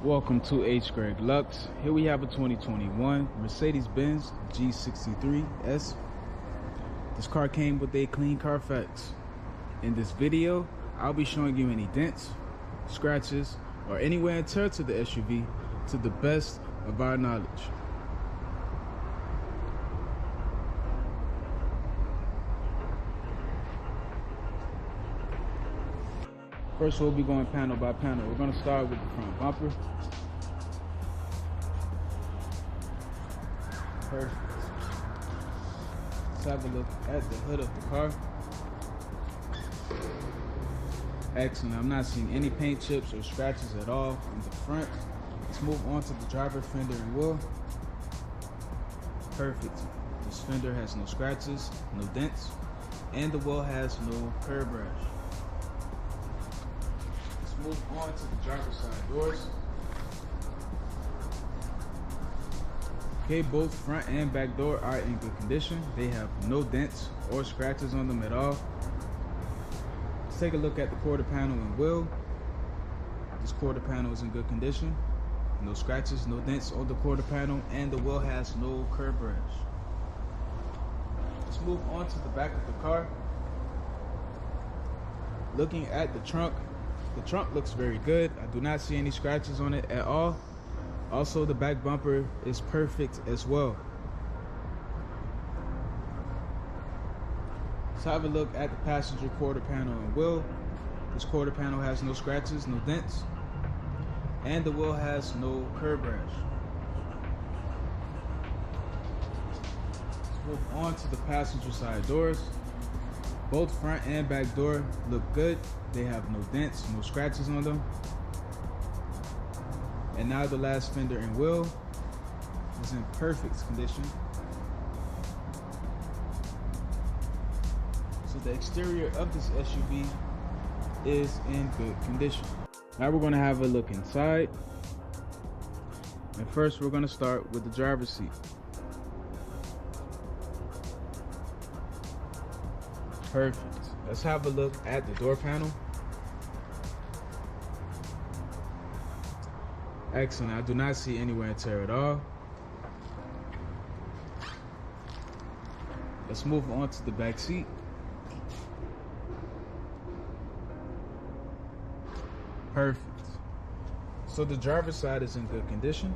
Welcome to hgreglux. Here we have a 2021 Mercedes-Benz G63S. This car came with a clean Carfax. In this video, I'll be showing you any dents, scratches, or any wear and tear to the SUV to the best of our knowledge. First, we'll be going panel by panel. We're going to start with the front bumper. Perfect. Let's have a look at the hood of the car. Excellent. I'm not seeing any paint chips or scratches at all in the front. Let's move on to the driver fender and wheel. Perfect. This fender has no scratches, no dents, and the wheel has no curb rash. Move on to the driver's side doors. Okay, both front and back door are in good condition. They have no dents or scratches on them at all. Let's take a look at the quarter panel and wheel. This quarter panel is in good condition. No scratches, no dents on the quarter panel, and the wheel has no curb rash. Let's move on to the back of the car. Looking at the trunk looks very good. I do not see any scratches on it at all. Also, the back bumper is perfect as well. Let's have a look at the passenger quarter panel and wheel. This quarter panel has no scratches, no dents, and the wheel has no curb rash. Let's move on to the passenger side doors. Both front and back door look good. They have no dents, no scratches on them. And now the last fender and wheel is in perfect condition. So the exterior of this SUV is in good condition. Now we're going to have a look inside. And first we're going to start with the driver's seat. Perfect. Let's have a look at the door panel. Excellent. I do not see any wear and tear at all. Let's move on to the back seat. Perfect. So the driver's side is in good condition.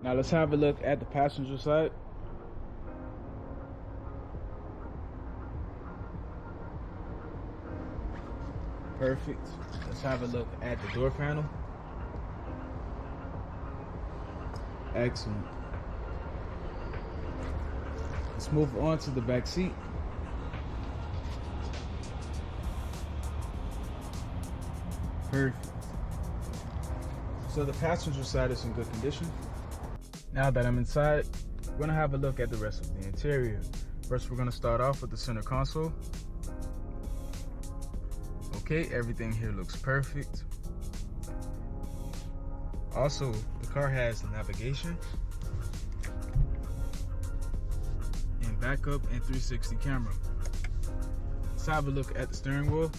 Now let's have a look at the passenger side. Perfect. Let's have a look at the door panel. Excellent. Let's move on to the back seat. Perfect. So the passenger side is in good condition. Now that I'm inside, we're going to have a look at the rest of the interior. First, we're going to start off with the center console. Okay, everything here looks perfect. Also, the car has navigation and backup and 360 camera. Let's have a look at the steering wheel.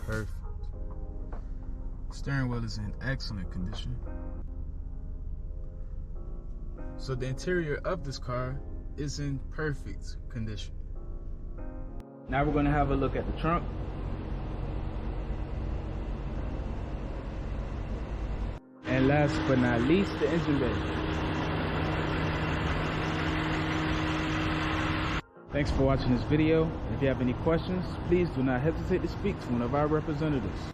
Perfect. The steering wheel is in excellent condition. So the interior of this car is in perfect condition. Now we're going to have a look at the trunk. And last but not least, the engine bay. Thanks for watching this video. If you have any questions, please do not hesitate to speak to one of our representatives.